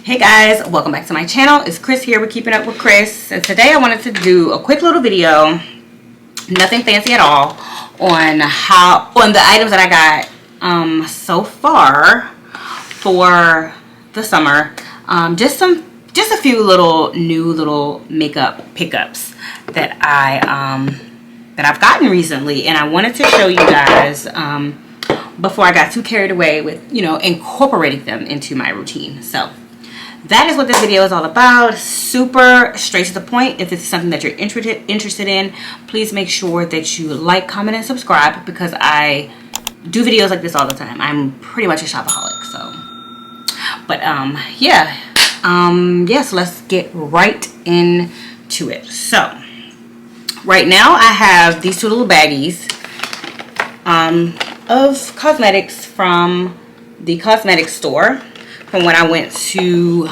Hey guys, welcome back to my channel. It's Kris here with Keeping Up with Kris, and today I wanted to do a quick little video, nothing fancy at all, on the items that I got so far for the summer. Just a few new little makeup pickups that I've gotten recently, and I wanted to show you guys before I got too carried away with incorporating them into my routine. So that is what this video is all about. Super straight to the point. If this is something that you're interested in, please make sure that you like, comment, and subscribe, because I do videos like this all the time. I'm pretty much a shopaholic. So, but so let's get right into it. So right now I have these two little baggies of cosmetics from the cosmetics store from when I went to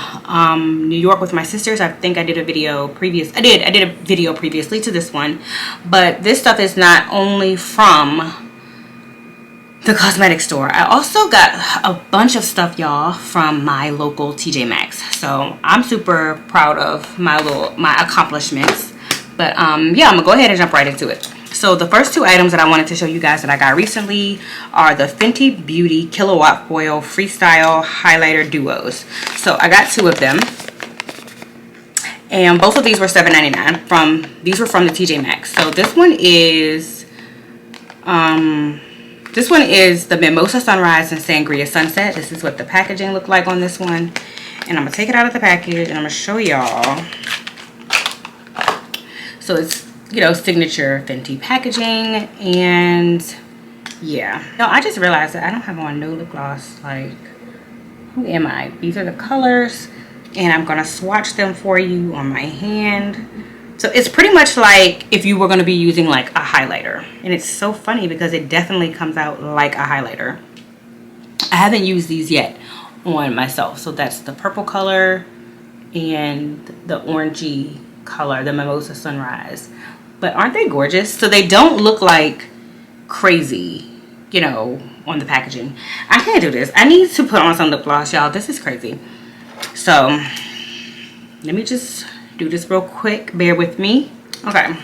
New York with my sisters. I think I did a video I did a video previously to this one, but this stuff is not only from the cosmetics store. I also got a bunch of stuff, y'all, from my local TJ Maxx. So I'm super proud of my accomplishments. But yeah, I'm gonna go ahead and jump right into it. So the first two items that I wanted to show you guys that I got recently are the Fenty Beauty Kilowatt Foil Freestyle Highlighter Duos. So I got two of them, and both of these were $7.99. These were from the TJ Maxx. So this one is the Mimosa Sunrise and Sangria Sunset. This is what the packaging looked like on this one, and I'm gonna take it out of the package and I'm gonna show y'all. So it's signature Fenty packaging, and yeah. No, I just realized that I don't have on no lip gloss. Like, who am I? These are the colors, and I'm gonna swatch them for you on my hand. So it's pretty much like if you were gonna be using like a highlighter, and it's so funny because it definitely comes out like a highlighter. I haven't used these yet on myself. So that's the purple color and the orangey color, the Mimosa Sunrise. But aren't they gorgeous? So they don't look like crazy, on the packaging. I can't do this. I need to put on some lip gloss, y'all. This is crazy. So let me just do this real quick. Bear with me. Okay.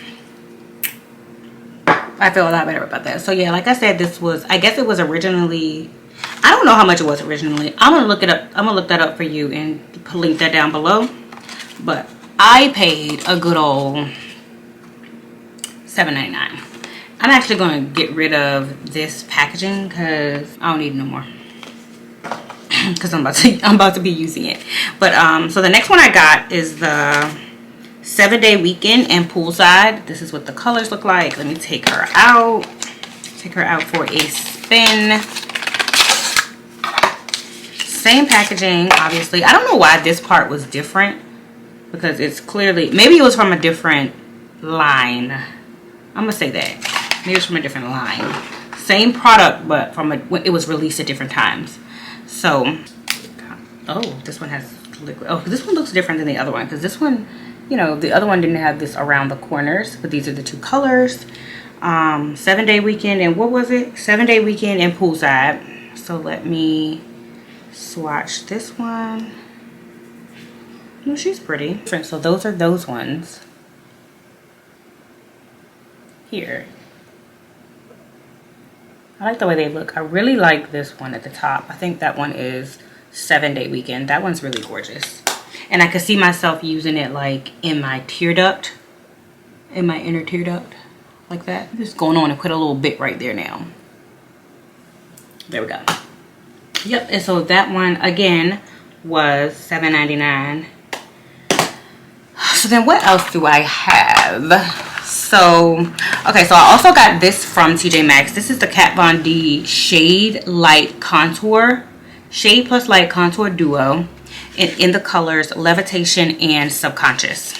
I feel a lot better about that. So yeah, like I said, I guess it was originally, I don't know how much it was originally. I'm gonna look it up. I'm gonna look that up for you and link that down below. But I paid a good old $7.99. I'm actually going to get rid of this packaging because I don't need it no more, because I'm about to be using it. But so the next one I got is the 7-day weekend and poolside. This is what the colors look like. Let me take her out for a spin. Same packaging, obviously. I don't know why this part was different, because it's clearly, maybe it was from a different line. I'm gonna say that. Maybe it's from a different line. Same product, but it was released at different times. So, oh, this one has liquid. Oh, this one looks different than the other one, because this one, the other one didn't have this around the corners, but these are the two colors. 7-day weekend, and what was it? 7-day weekend and poolside. So let me swatch this one. No, she's pretty. So those are those ones. Here. I like the way they look. I really like this one at the top. I think that one is 7-day weekend. That one's really gorgeous. And I could see myself using it like in my tear duct. In my inner tear duct. Like that. Just going on and put a little bit right there now. There we go. Yep, and so that one again was $7.99. So then what else do I have? So, okay, so I also got this from TJ Maxx. This is the Kat Von D Shade Light Contour. Shade plus Light Contour Duo. In the colors Levitation and Subconscious.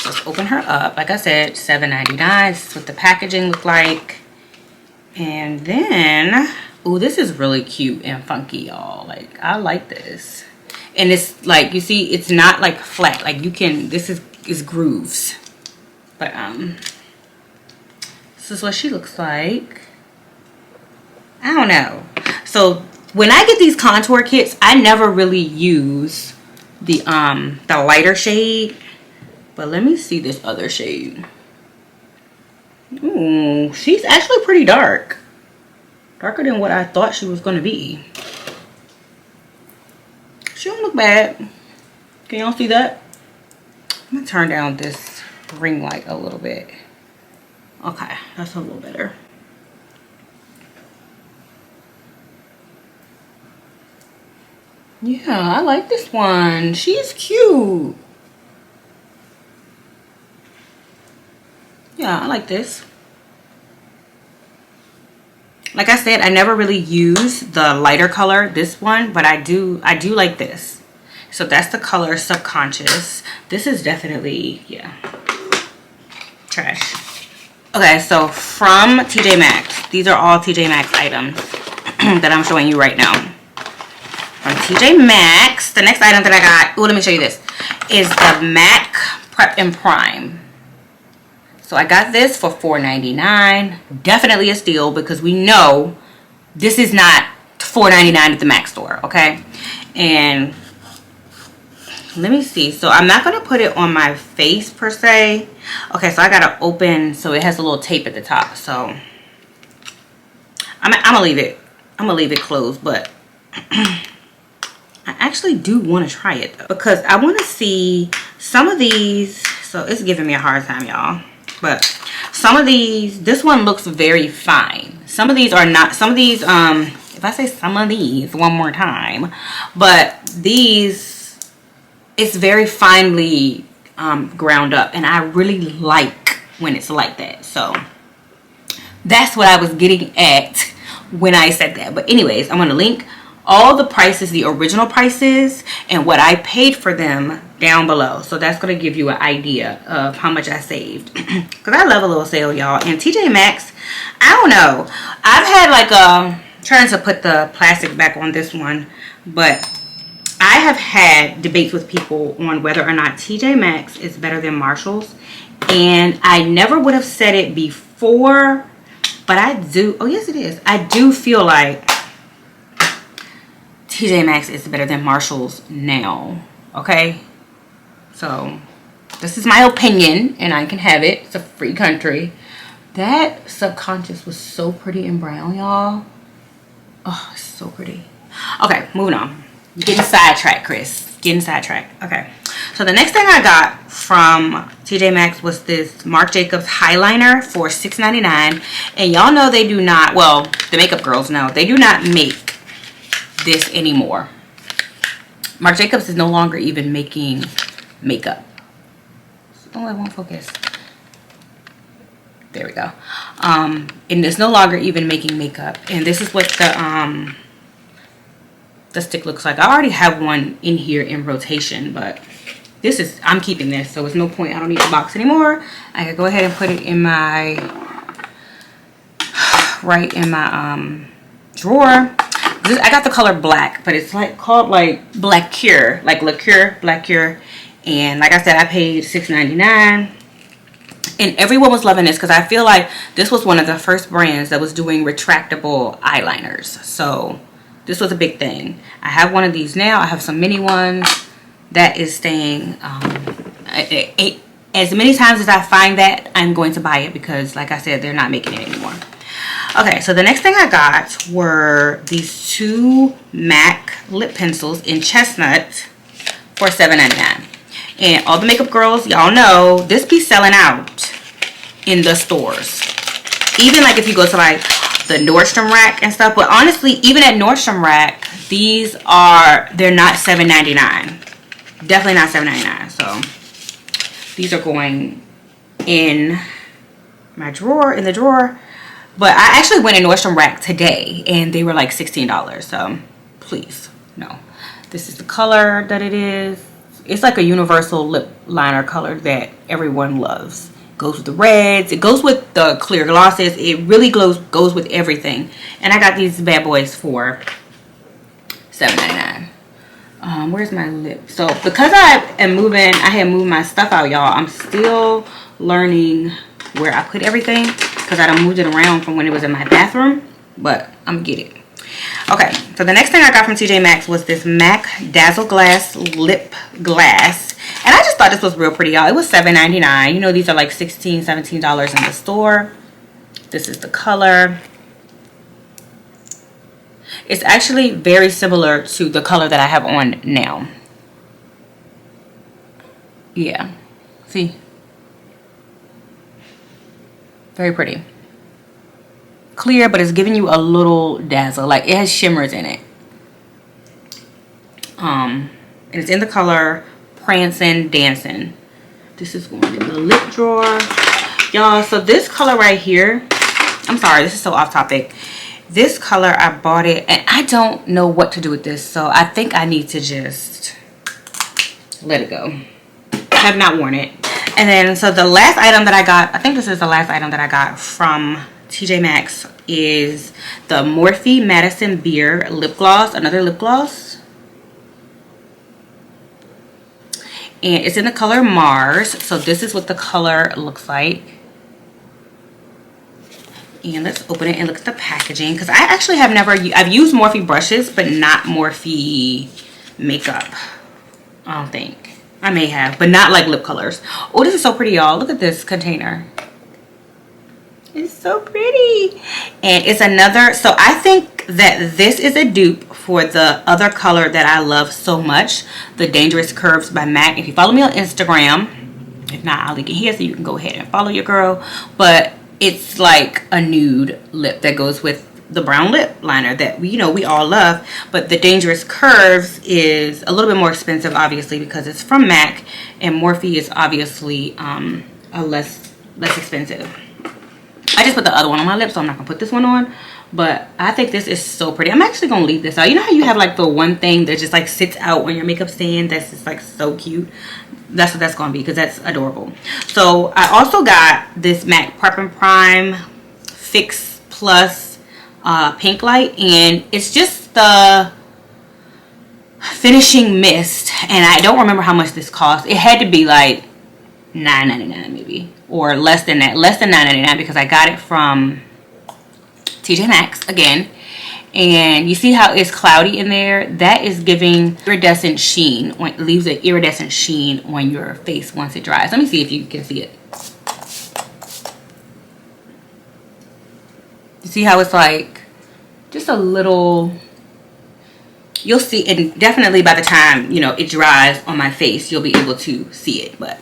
Let's open her up. Like I said, $7.99. This is what the packaging looked like. And then, oh, this is really cute and funky, y'all. Like, I like this. And it's like, you see, it's not like flat. Like, you can, this is grooves. But this is what she looks like. I don't know. So when I get these contour kits, I never really use the lighter shade. But let me see this other shade. Ooh, she's actually pretty dark. Darker than what I thought she was going to be. She don't look bad. Can y'all see that? I'm going to turn down this ring light a little bit. Okay, that's a little better. Yeah, I like this one. She's cute. Yeah, I like this. Like I said, I never really use the lighter color, this one, but I do like this. So that's the color Subconscious. This is definitely, yeah, trash. Okay, so from TJ Maxx, these are all TJ Maxx items that I'm showing you right now. From TJ Maxx, the next item that I got, oh, let me show you this, is the MAC Prep and Prime. So I got this for $4.99. Definitely a steal because we know this is not $4.99 at the MAC store, okay? And let me see. So I'm not going to put it on my face per se. Okay, so I got to open, so it has a little tape at the top. So I'm going to leave it. I'm going to leave it closed, but I actually do want to try it though, because I want to see some of these. So it's giving me a hard time, y'all. But some of these, this one looks very fine. Some of these are not. Some of these, if I say some of these one more time, but these, it's very finely ground up, and I really like when it's like that. So that's what I was getting at when I said that. But anyways, I'm going to link all the prices, the original prices, and what I paid for them down below. So that's going to give you an idea of how much I saved. Because I love a little sale, y'all. And TJ Maxx, I don't know. I've had like a, trying to put the plastic back on this one, but I have had debates with people on whether or not TJ Maxx is better than Marshall's. And I never would have said it before, but I do. Oh, yes, it is. I do feel like TJ Maxx is better than Marshall's now, okay? So this is my opinion, and I can have it. It's a free country. That Subconscious was so pretty and brown, y'all. Oh, it's so pretty. Okay, moving on. Getting sidetracked, Chris. Getting sidetracked. Okay. So the next thing I got from TJ Maxx was this Marc Jacobs Highliner for $6.99. And y'all know they do not, well, the makeup girls know, they do not make this anymore. Marc Jacobs is no longer even making makeup. Oh, it won't focus. There we go. And it's no longer even making makeup. And this is what the stick looks like. I already have one in here in rotation, but this is, I'm keeping this, so it's no point. I don't need the box anymore. I can go ahead and put it in my, right in my drawer. I got the color black, but it's like called like Black Cure, like liqueur, Black Cure. And like I said, I paid $6.99. And everyone was loving this because I feel like this was one of the first brands that was doing retractable eyeliners. So this was a big thing. I have one of these now. I have some mini ones that is staying. As many times as I find that, I'm going to buy it because, like I said, they're not making it anymore. Okay, so the next thing I got were these two MAC lip pencils in Chestnut for $7.99. And all the makeup girls, y'all know, this be selling out in the stores. Even like if you go to like the Nordstrom rack and stuff. But honestly, even at Nordstrom rack, these are, they're not $7.99. Definitely not $7.99. So these are going in my drawer, in the drawer. But I actually went in Nordstrom rack today and they were like $16. So please, no. This is the color that it is. It's like a universal lip liner color that everyone loves. It goes with the reds. It goes with the clear glosses. It really goes with everything. And I got these bad boys for $7.99. Where's my lip? So because I had moved my stuff out, y'all. I'm still learning where I put everything because I done moved it around from when it was in my bathroom. But I'm gonna get it. Okay. So the next thing I got from TJ Maxx was this MAC Dazzleglass lip glass. And I just thought this was real pretty, y'all. It was $7.99. You know, these are like $16, $17 in the store. This is the color. It's actually very similar to the color that I have on now. Yeah. See? Very pretty. Clear, but it's giving you a little dazzle. Like, it has shimmers in it. And it's in the color Prancin, Dancin. This is going in the lip drawer. Y'all, so this color right here, I'm sorry, this is so off topic. This color, I bought it, and I don't know what to do with this, so I think I need to just let it go. I have not worn it. And then, so the last item that I got, I think this is the last item that I got from TJ Maxx, is the Morphe Madison Beer lip gloss, another lip gloss. And it's in the color Mars. So this is what the color looks like. And let's open it and look at the packaging, because I actually have never, I've used Morphe brushes, but not Morphe makeup. I don't think. I may have, but not like lip colors. Oh, this is so pretty, y'all. Look at this container. It's so pretty. And it's another, so I think that this is a dupe for the other color that I love so much, the Dangerous Curves by MAC. If you follow me on Instagram, if not, I'll link it here so you can go ahead and follow your girl. But it's like a nude lip that goes with the brown lip liner that we, you know, we all love. But the Dangerous Curves is a little bit more expensive, obviously, because it's from MAC, and Morphe is obviously a less expensive. I just put the other one on my lips, so I'm not gonna put this one on. But I think this is so pretty. I'm actually gonna leave this out. You know how you have like the one thing that just like sits out on your makeup stand that's just like so cute? That's what that's gonna be, because that's adorable. So I also got this MAC Prep and Prime Fix Plus Pink Light, and it's just the finishing mist, and I don't remember how much this cost. It had to be like $9.99 maybe, or less than that, less than $9.99, because I got it from TJ Maxx again. And you see how it's cloudy in there? That is giving iridescent sheen, leaves an iridescent sheen on your face once it dries. Let me see if you can see it. You see how it's like just a little, you'll see, and definitely by the time, you know, it dries on my face, you'll be able to see it. But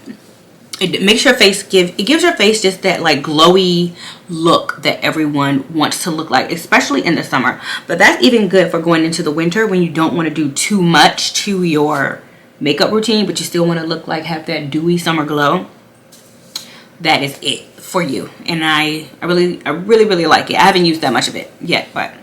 it makes your face it gives your face just that like glowy look that everyone wants to look like, especially in the summer. But that's even good for going into the winter when you don't want to do too much to your makeup routine, but you still want to look like, have that dewy summer glow. That is it for you. And I really like it. I haven't used that much of it yet, but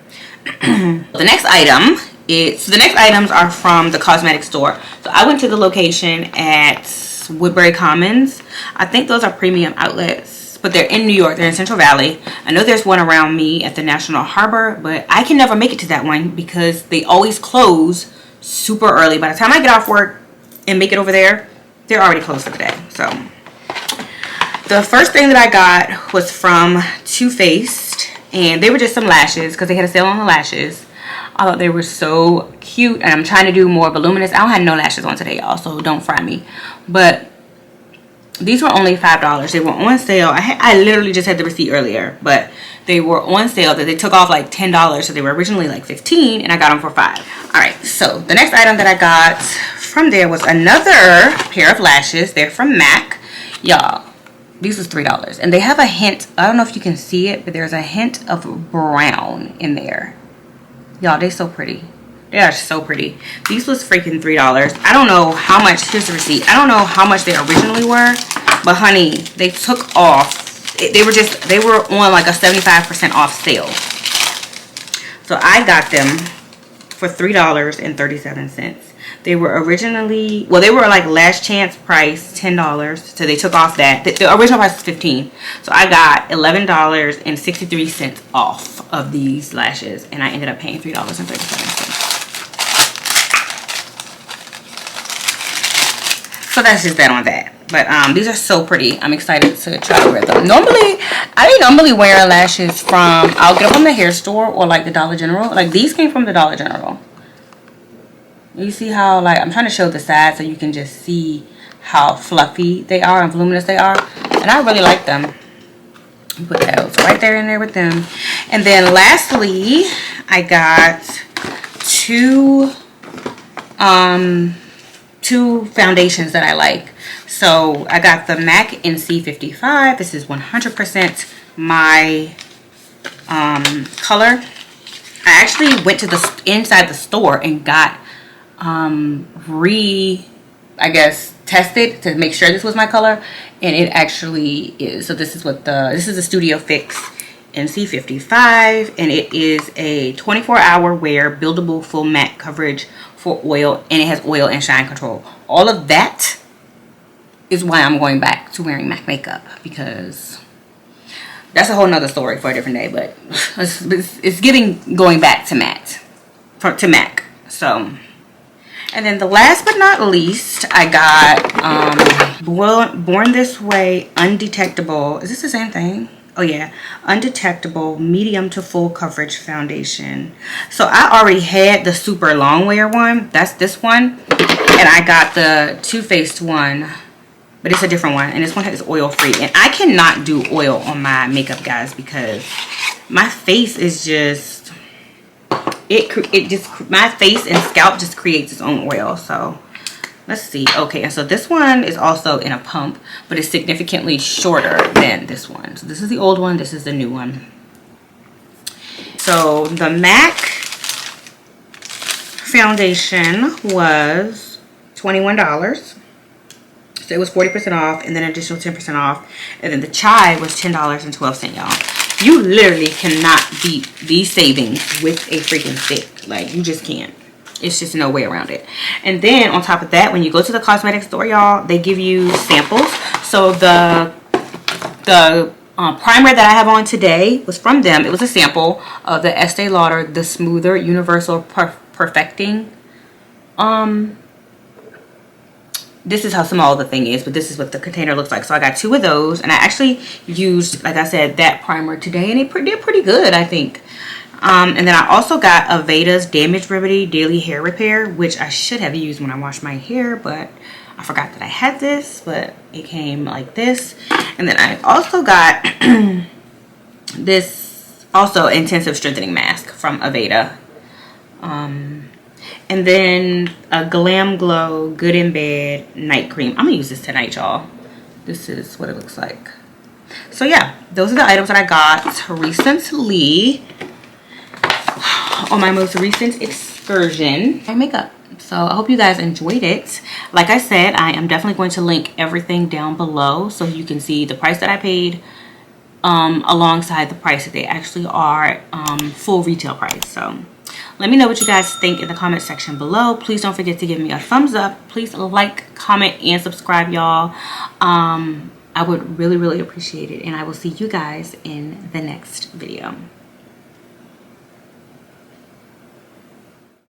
the next items are from the cosmetic store. So I went to the location at Woodbury Commons. I think those are premium outlets, but they're in New York. They're in Central Valley. I know there's one around me at the National Harbor, but I can never make it to that one because they always close super early. By the time I get off work and make it over there, they're already closed for the day. So the first thing that I got was from Too Faced, and they were just some lashes because they had a sale on the lashes. I thought they were so cute, and I'm trying to do more voluminous. I don't have no lashes on today, y'all, so don't fry me. But these were only $5. They were on sale. I literally just had the receipt earlier, but they were on sale that they took off like $10, so they were originally like $15, and I got them for $5. All right, so the next item that I got from there was another pair of lashes. They're from MAC, y'all. These was $3, and they have a hint. I don't know if you can see it, but there's a hint of brown in there. Y'all, they're so pretty. They are so pretty. These was freaking $3. I don't know how much. Here's the receipt. I don't know how much they originally were, but honey, they took off. They were on like a 75% off sale. So I got them for $3.37. They were originally, well, they were like last chance price $10, so they took off that. The original price was $15, so I got $11.63 off of these lashes, and I ended up paying $3.37. So that's just that on that. But these are so pretty. I'm excited to try to wear them. Normally, I didn't normally wear lashes from, I'll get them from the hair store or like the Dollar General. Like these came from the Dollar General. You see how, like, I'm trying to show the sides so you can just see how fluffy they are and voluminous they are. And I really like them. Put those right there in there with them. And then lastly, I got two foundations that I like. So I got the MAC NC55. This is 100% my color. I actually went to the inside the store and got tested to make sure this was my color, and it actually is. So this is a Studio Fix NC55, and it is a 24-hour wear buildable full matte coverage for oil, and it has oil and shine control. All of that is why I'm going back to wearing MAC makeup, because that's a whole nother story for a different day, but it's giving going back to MAC. So, and then the last but not least, I got Born This Way Undetectable. Is this the same thing? Oh yeah, Undetectable medium to full coverage foundation. So I already had the super long wear one. That's this one, and I got the Too Faced one, but it's a different one, and this one is oil free. And I cannot do oil on my makeup, guys, because my face is just my face and scalp just creates its own oil. So let's see. Okay, and so this one is also in a pump, but it's significantly shorter than this one. So this is the old one, this is the new one. So the MAC foundation was $21. So it was 40% off, and then additional 10% off. And then the chai was $10.12, y'all. You literally cannot beat these savings with a freaking stick. Like, you just can't. It's just no way around it. And then on top of that, when you go to the cosmetic store, y'all, they give you samples. So the primer that I have on today was from them. It was a sample of the Estee Lauder The Smoother Universal Perfecting. This is how small the thing is, but this is what the container looks like. So I got 2 of those, and I actually used, like I said, that primer today, and it did pretty good, I think. And then I also got Aveda's Damage Remedy Daily Hair Repair, which I should have used when I washed my hair, but I forgot that I had this, but it came like this. And then I also got this also intensive strengthening mask from Aveda. And then a Glam Glow Good in Bed night cream. I'm gonna use this tonight, y'all. This is what it looks like. So yeah, those are the items that I got recently on my most recent excursion. My makeup. So I hope you guys enjoyed it. Like I said, I am definitely going to link everything down below so you can see the price that I paid alongside the price that they actually are, full retail price. So let me know what you guys think in the comment section below. Please don't forget to give me a thumbs up. Please like, comment, and subscribe, y'all. I would really, really appreciate it. And I will see you guys in the next video.